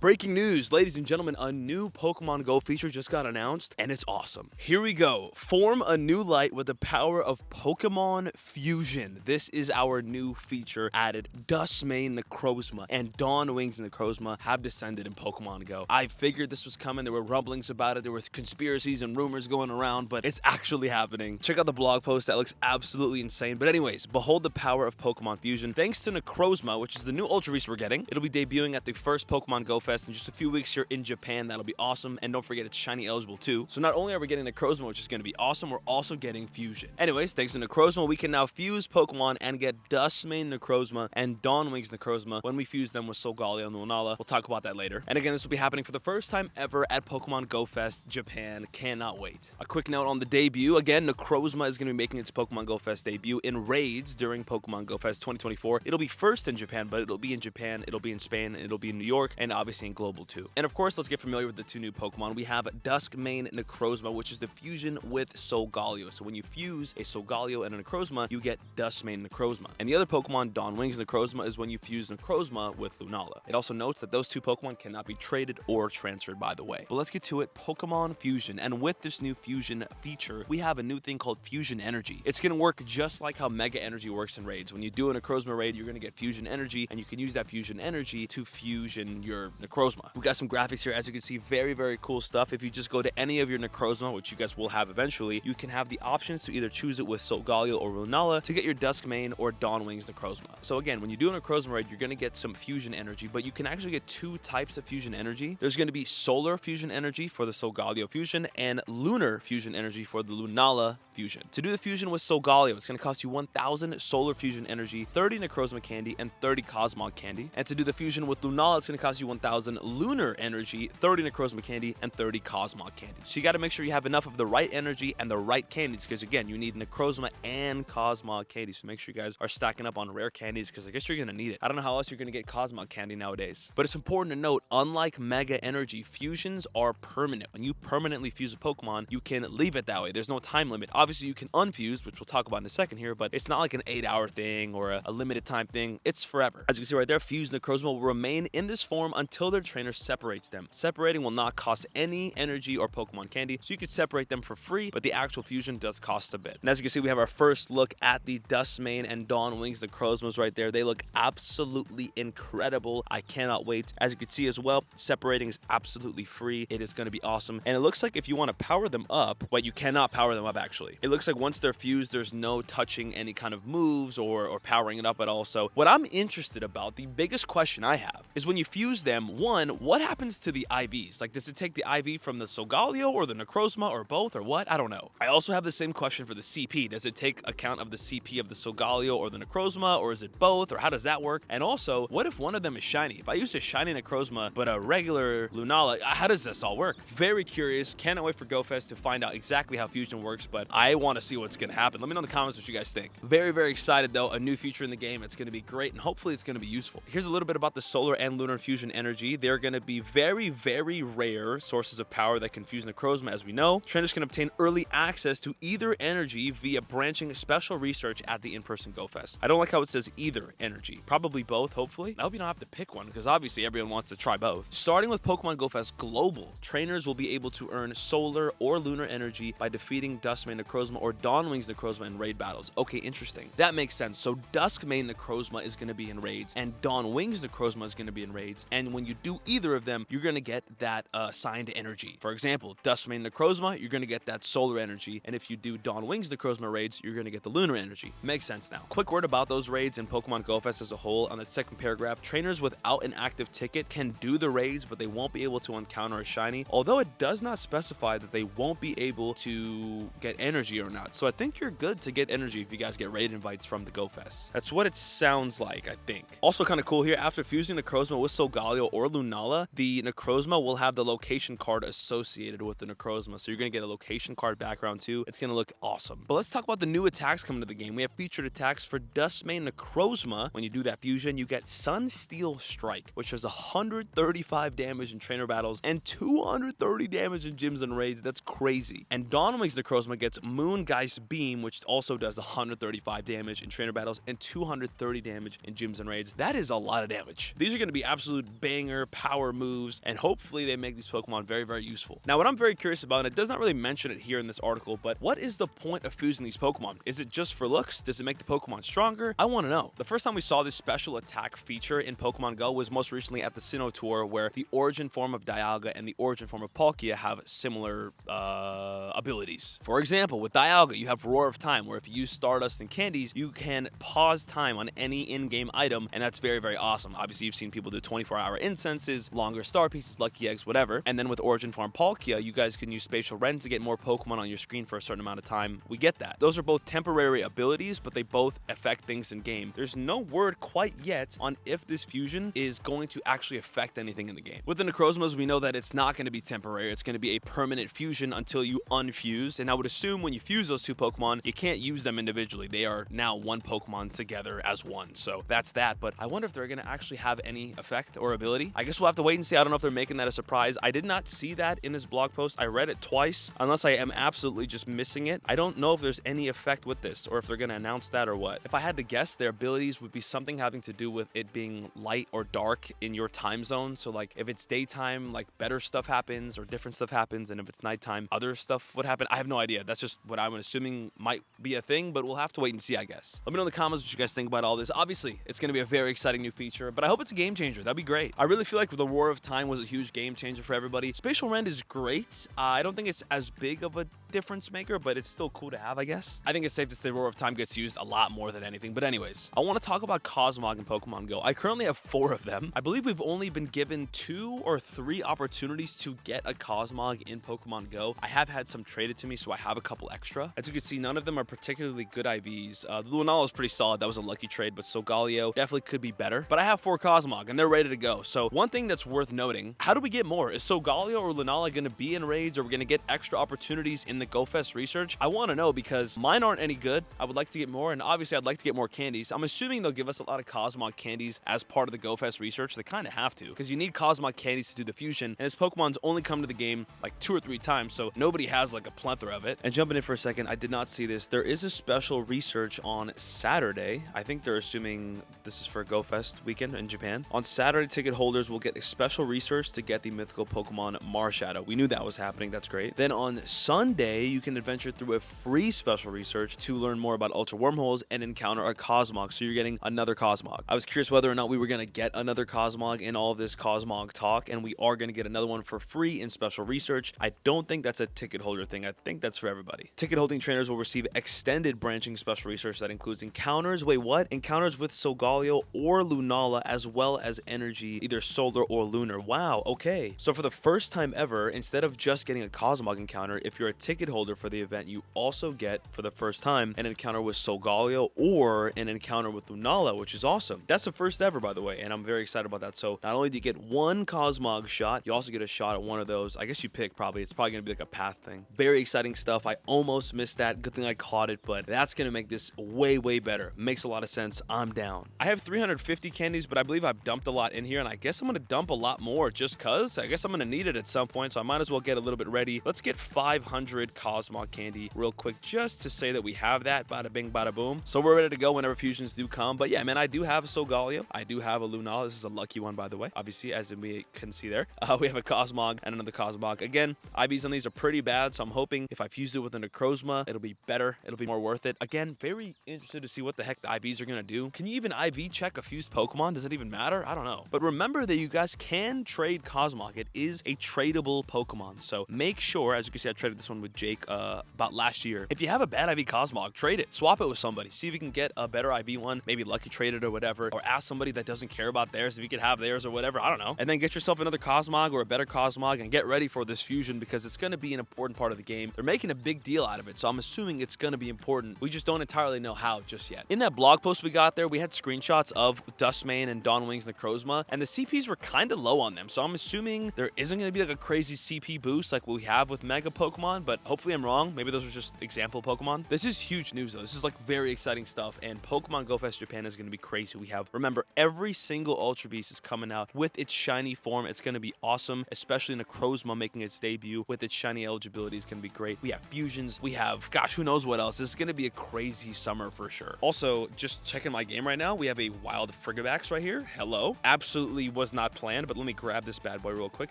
Breaking news, ladies and gentlemen, a new Pokemon GO feature just got announced, and it's awesome. Here we go. Form a new light with the power of Pokemon Fusion. This is our new feature added. Dusk Mane Necrozma and Dawn Wings Necrozma have descended in Pokemon GO. I figured this was coming. There were rumblings about it. There were conspiracies and rumors going around, but it's actually happening. Check out the blog post. That looks absolutely insane. But anyways, behold the power of Pokemon Fusion. Thanks to Necrozma, which is the new Ultra Beast we're getting. It'll be debuting at the first Pokemon GO Fest in just a few weeks here in Japan. That'll be awesome. And don't forget, it's shiny eligible too. So not only are we getting Necrozma, which is going to be awesome, we're also getting Fusion. Anyways, thanks to Necrozma, we can now fuse Pokemon and get Dusk Mane Necrozma and Dawn Wings Necrozma when we fuse them with Solgaleo and Lunala. We'll talk about that later. And again, this will be happening for the first time ever at Pokemon GO Fest Japan. Cannot wait. A quick note on the debut. Again, Necrozma is going to be making its Pokemon GO Fest debut in raids during Pokemon GO Fest 2024. It'll be first in Japan, but it'll be in Japan, it'll be in Spain, and it'll be in New York, and obviously in Global too. And of course, let's get familiar with the two new Pokemon. We have Dusk Mane Necrozma, which is the fusion with Solgaleo. So when you fuse a Solgaleo and a Necrozma, you get Dusk Mane Necrozma. And the other Pokemon, Dawn Wings Necrozma, is when you fuse Necrozma with Lunala. It also notes that those two Pokemon cannot be traded or transferred, by the way. But let's get to it. Pokemon Fusion. And with this new fusion feature, we have a new thing called Fusion Energy. It's going to work just like how Mega Energy works in raids. When you do a Necrozma raid, you're going to get Fusion Energy, and you can use that Fusion Energy to fusion your Necrozma. We got some graphics here. As you can see, very, very cool stuff. If you just go to any of your Necrozma, which you guys will have eventually, you can have the options to either choose it with Solgaleo or Lunala to get your Dusk Mane or Dawn Wings Necrozma. So again, when you do a Necrozma raid, you're going to get some Fusion Energy, but you can actually get two types of Fusion Energy. There's going to be Solar Fusion Energy for the Solgaleo Fusion and Lunar Fusion Energy for the Lunala Fusion. To do the fusion with Solgaleo, it's going to cost you 1,000 Solar Fusion Energy, 30 Necrozma Candy, and 30 Cosmog Candy. And to do the fusion with Lunala, it's going to cost you 1,000 Lunar Energy, 30 Necrozma Candy, and 30 Cosmog Candy. So you got to make sure you have enough of the right energy and the right candies, because again, you need Necrozma and Cosmog Candy. So make sure you guys are stacking up on rare candies, because I guess you're going to need it. I don't know how else you're going to get Cosmog Candy nowadays. But it's important to note, unlike Mega Energy, fusions are permanent. When you permanently fuse a Pokemon, you can leave it that way. There's no time limit. Obviously, you can unfuse, which we'll talk about in a second here, but it's not like an 8-hour thing or a limited time thing. It's forever. As you can see right there, fused Necrozma will remain in this form until their trainer separates them. Separating will not cost any energy or Pokemon candy, so you could separate them for free, but the actual fusion does cost a bit. And as you can see, we have our first look at the Dusk Mane and Dawn Wings Necrozmas right there. They look absolutely incredible. I cannot wait. As you can see as well, separating is absolutely free. It is going to be awesome. And it looks like if you want to power them up, well, you cannot power them up actually. It looks like once they're fused, there's no touching any kind of moves or powering it up at all. So what I'm interested about, the biggest question I have, is when you fuse them, one, what happens to the IVs? Like, does it take the IV from the Solgaleo or the Necrozma or both or what? I don't know. I also have the same question for the CP. Does it take account of the CP of the Solgaleo or the Necrozma, or is it both, or how does that work? And also, what if one of them is shiny? If I use a shiny Necrozma but a regular Lunala, how does this all work? Very curious. Cannot wait for GoFest to find out exactly how fusion works, but I want to see what's going to happen. Let me know in the comments what you guys think. Very, very excited though. A new feature in the game. It's going to be great, and hopefully it's going to be useful. Here's a little bit about the Solar and Lunar Fusion Energy. They're going to be very, very rare sources of power that can fuse Necrozma, as we know. Trainers can obtain early access to either energy via branching special research at the in-person GoFest. I don't like how it says either energy. Probably both, hopefully. I hope you don't have to pick one, because obviously everyone wants to try both. Starting with Pokemon GO Fest Global, trainers will be able to earn Solar or Lunar Energy by defeating Dusk Mane Necrozma or Dawn Wings Necrozma in raid battles. Okay, interesting. That makes sense. So Dusk Mane Necrozma is going to be in raids, and Dawn Wings Necrozma is going to be in raids, and when you do either of them, you're going to get that assigned energy. For example, Dusk Mane Necrozma, you're going to get that Solar Energy, and if you do Dawn Wings Necrozma raids, you're going to get the Lunar Energy. Makes sense now. Quick word about those raids and Pokemon GO Fest as a whole. On that second paragraph, trainers without an active ticket can do the raids, but they won't be able to encounter a shiny, although it does not specify that they won't be able to get energy or not. So I think you're good to get energy if you guys get raid invites from the GO Fest. That's what it sounds like, I think. Also kind of cool here, after fusing Necrozma with Solgaleo or Lunala, the Necrozma will have the location card associated with the Necrozma. So you're going to get a location card background too. It's going to look awesome. But let's talk about the new attacks coming to the game. We have featured attacks for Dusk Mane Necrozma. When you do that fusion, you get Sunsteel Strike, which has 135 damage in trainer battles and 230 damage in gyms and raids. That's crazy. And Dawn Wings Necrozma gets Moongeist Beam, which also does 135 damage in trainer battles and 230 damage in gyms and raids. That is a lot of damage. These are going to be absolute bangers stinger, power moves, and hopefully they make these Pokemon very, very useful. Now, what I'm very curious about, and it does not really mention it here in this article, but what is the point of fusing these Pokemon? Is it just for looks? Does it make the Pokemon stronger? I want to know. The first time we saw this special attack feature in Pokemon Go was most recently at the Sinnoh Tour, where the origin form of Dialga and the origin form of Palkia have similar abilities. For example, with Dialga, you have Roar of Time, where if you use Stardust and candies, you can pause time on any in-game item, and that's very, very awesome. Obviously, you've seen people do 24-hour incenses, longer star pieces, lucky eggs, whatever. And then with origin form Palkia, you guys can use Spatial Rend to get more Pokemon on your screen for a certain amount of time. We get that. Those are both temporary abilities, but they both affect things in game. There's no word quite yet on if this fusion is going to actually affect anything in the game. With the Necrozmas, we know that it's not going to be temporary. It's going to be a permanent fusion until you unfuse. And I would assume when you fuse those two Pokemon, you can't use them individually. They are now one Pokemon together as one. So that's that. But I wonder if they're going to actually have any effect or ability. I guess we'll have to wait and see. I don't know if they're making that a surprise. I did not see that in this blog post. I read it twice, unless I am absolutely just missing it. I don't know if there's any effect with this or if they're going to announce that or what. If I had to guess, their abilities would be something having to do with it being light or dark in your time zone. So like if it's daytime, like better stuff happens or different stuff happens. And if it's nighttime, other stuff would happen. I have no idea. That's just what I'm assuming might be a thing, but we'll have to wait and see, I guess. Let me know in the comments what you guys think about all this. Obviously, it's going to be a very exciting new feature, but I hope it's a game changer. That'd be great. I really feel like the Roar of Time was a huge game changer for everybody. Spatial Rend is great. I don't think it's as big of a difference maker, but it's still cool to have, I guess. I think it's safe to say Roar of Time gets used a lot more than anything. But anyways, I want to talk about Cosmog in Pokemon Go. I currently have 4 of them. I believe we've only been given 2 or 3 opportunities to get a Cosmog in Pokemon Go. I have had some traded to me, so I have a couple extra. As you can see, none of them are particularly good IVs. The Lunala is pretty solid. That was a lucky trade, but Solgaleo definitely could be better. But I have 4 Cosmog, and they're ready to go. So one thing that's worth noting, how do we get more? Is Solgaleo or Lunala going to be in raids? Or are we going to get extra opportunities in the GoFest research? I want to know because mine aren't any good. I would like to get more, and obviously I'd like to get more candies. I'm assuming they'll give us a lot of Cosmog candies as part of the GoFest research. They kind of have to, because you need Cosmog candies to do the fusion, and his Pokemon's only come to the game like 2 or 3 times, so nobody has like a plethora of it. And jumping in for a second, I did not see this. There is a special research on Saturday. I think they're assuming this is for GoFest weekend in Japan. On Saturday, ticket holders will get a special research to get the mythical Pokemon Marshadow. We knew that was happening. That's great. Then on Sunday, you can adventure through a free special research to learn more about Ultra Wormholes and encounter a Cosmog. So you're getting another Cosmog. I was curious whether or not we were going to get another Cosmog in all of this Cosmog talk, and we are going to get another one for free in special research. I don't think that's a ticket holder thing. I think that's for everybody. Ticket holding trainers will receive extended branching special research that includes encounters. Wait, what? Encounters with Solgaleo or Lunala, as well as energy, either solar or lunar. Wow, okay. So for the first time ever, instead of just getting a Cosmog encounter, if you're a ticket holder for the event, you also get, for the first time, an encounter with Solgaleo or an encounter with Lunala, which is awesome. That's the first ever, by the way, and I'm very excited about that. So not only do you get one Cosmog shot, you also get a shot at one of those. I guess you pick probably. It's probably going to be like a path thing. Very exciting stuff. I almost missed that. Good thing I caught it, but that's going to make this way, way better. Makes a lot of sense. I'm down. I have 350 candies, but I believe I've dumped a lot in here, and I guess I'm going to dump a lot more just because. I guess I'm going to need it at some point, so I might as well get a little bit ready. Let's get 500 Cosmog candy real quick just to say that we have that. Bada bing, bada boom. So we're ready to go whenever fusions do come. But yeah, man, I do have a Solgaleo. I do have a Lunala. This is a lucky one, by the way. Obviously, as we can see there. We have a Cosmog and another Cosmog. Again, IVs on these are pretty bad, so I'm hoping if I fuse it with a Necrozma, it'll be better. It'll be more worth it. Again, very interested to see what the heck the IVs are going to do. Can you even IV check a fused Pokemon? Does it even matter? I don't know. But remember that you guys can trade Cosmog. It is a tradable Pokemon. So make sure, as you can see, I traded this one with Jake about last year. If you have a bad IV Cosmog, trade it. Swap it with somebody. See if you can get a better IV one. Maybe lucky trade it or whatever. Or ask somebody that doesn't care about theirs if you could have theirs or whatever. I don't know. And then get yourself another Cosmog or a better Cosmog and get ready for this fusion because it's going to be an important part of the game. They're making a big deal out of it, so I'm assuming it's going to be important. We just don't entirely know how just yet. In that blog post we got there, we had screenshots of Dusk Mane and Dawn Wings Necrozma, and the CPs were kind of low on them, so I'm assuming there isn't going to be like a crazy CP boost like we have with Mega Pokemon, but but hopefully I'm wrong. Maybe those are just example Pokemon. This is huge news though. This is like very exciting stuff, and Pokemon Go Fest Japan is going to be crazy. We have, remember, every single Ultra Beast is coming out with its shiny form. It's going to be awesome, especially Necrozma making its debut with its shiny eligibility is going to be great. We have fusions. We have, gosh, who knows what else. This is going to be a crazy summer for sure. Also, just checking my game right now, we have a wild Frigibax right here. Hello. Absolutely was not planned, but let me grab this bad boy real quick.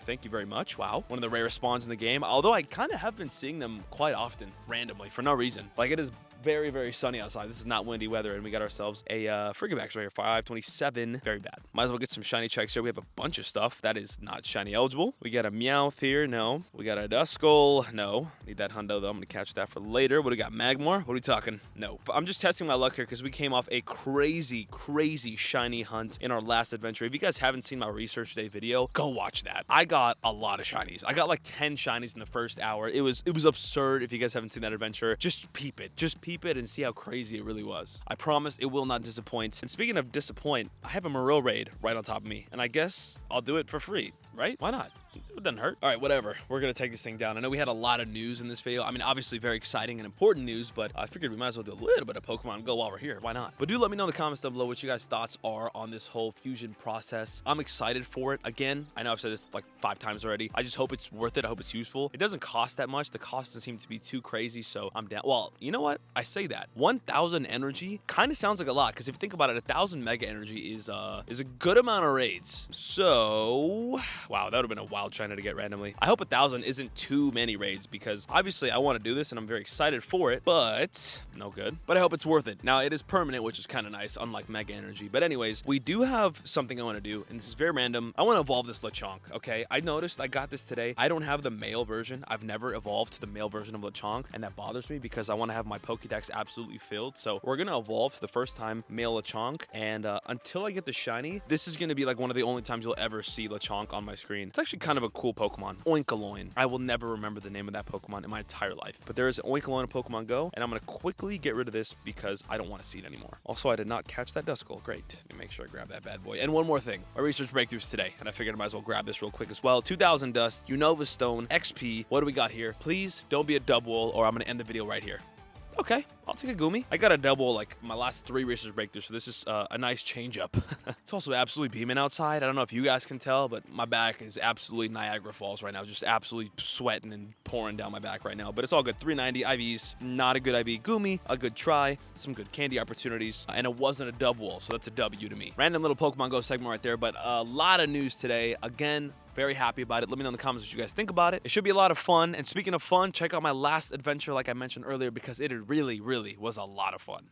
Thank you very much. Wow. One of the rarest spawns in the game, although I kind of have been seeing them quite often, randomly, for no reason. Like, it is very, very sunny outside. This is not windy weather, and we got ourselves a Frigibax right here, 527. Very bad. Might as well get some shiny checks here. We have a bunch of stuff that is not shiny eligible. We got a Meowth here. No. We got a Duskull. No. Need that hundo, though. I'm going to catch that for later. What do we got? Magmar? What are we talking? No. I'm just testing my luck here because we came off a crazy, crazy shiny hunt in our last adventure. If you guys haven't seen my research day video, go watch that. I got a lot of shinies. I got like 10 shinies in the first hour. It was absurd. If you guys haven't seen that adventure, just peep it. Just peep it and see how crazy it really was. I promise it will not disappoint. And speaking of disappoint, I have a Morel raid right on top of me, and I guess I'll do it for free, right? Why not? It doesn't hurt. All right, whatever. We're going to take this thing down. I know we had a lot of news in this video. I mean, obviously very exciting and important news, but I figured we might as well do a little bit of Pokemon Go while we're here. Why not? But do let me know in the comments down below what you guys' thoughts are on this whole fusion process. I'm excited for it. Again, I know I've said this like 5 times already. I just hope it's worth it. I hope it's useful. It doesn't cost that much. The cost doesn't seem to be too crazy, so I'm down. Well, you know what? I say that. 1,000 energy kind of sounds like a lot, because if you think about it, 1,000 mega energy is a good amount of raids. So, wow, that would have been a wild China to get randomly. I hope 1,000 isn't too many raids, because obviously I want to do this and I'm very excited for it, but no good. But I hope it's worth it. Now, it is permanent, which is kind of nice, unlike Mega Energy. But anyways, we do have something I want to do, and this is very random. I want to evolve this Lechonk, okay? I noticed I got this today. I don't have the male version. I've never evolved to the male version of Lechonk, and that bothers me because I want to have my Pokédex absolutely filled. So we're going to evolve to the first time male Lechonk, and until I get the shiny, this is going to be like one of the only times you'll ever see Lechonk on my screen. It's actually kind of a cool Pokemon. Oinkologne. I will never remember the name of that Pokemon in my entire life. But there is an Oinkologne in Pokemon Go, and I'm going to quickly get rid of this because I don't want to see it anymore. Also, I did not catch that Duskull. Great. Let me make sure I grab that bad boy. And one more thing. My research breakthroughs today, and I figured I might as well grab this real quick as well. 2,000 Dust, Unova Stone, XP. What do we got here? Please don't be a double, or I'm going to end the video right here. Okay, I'll take a Goomy. I got a double like my last 3 research breakthroughs, so this is a nice change up. It's also absolutely beaming outside. I don't know if you guys can tell, but my back is absolutely Niagara Falls right now. Just absolutely sweating and pouring down my back right now, but it's all good. 390 IVs, not a good IV. Goomy, a good try, some good candy opportunities, and it wasn't a double, so that's a W to me. Random little Pokemon Go segment right there, but a lot of news today. Again, very happy about it. Let me know in the comments what you guys think about it. It should be a lot of fun. And speaking of fun, check out my last adventure like I mentioned earlier, because it really, really was a lot of fun.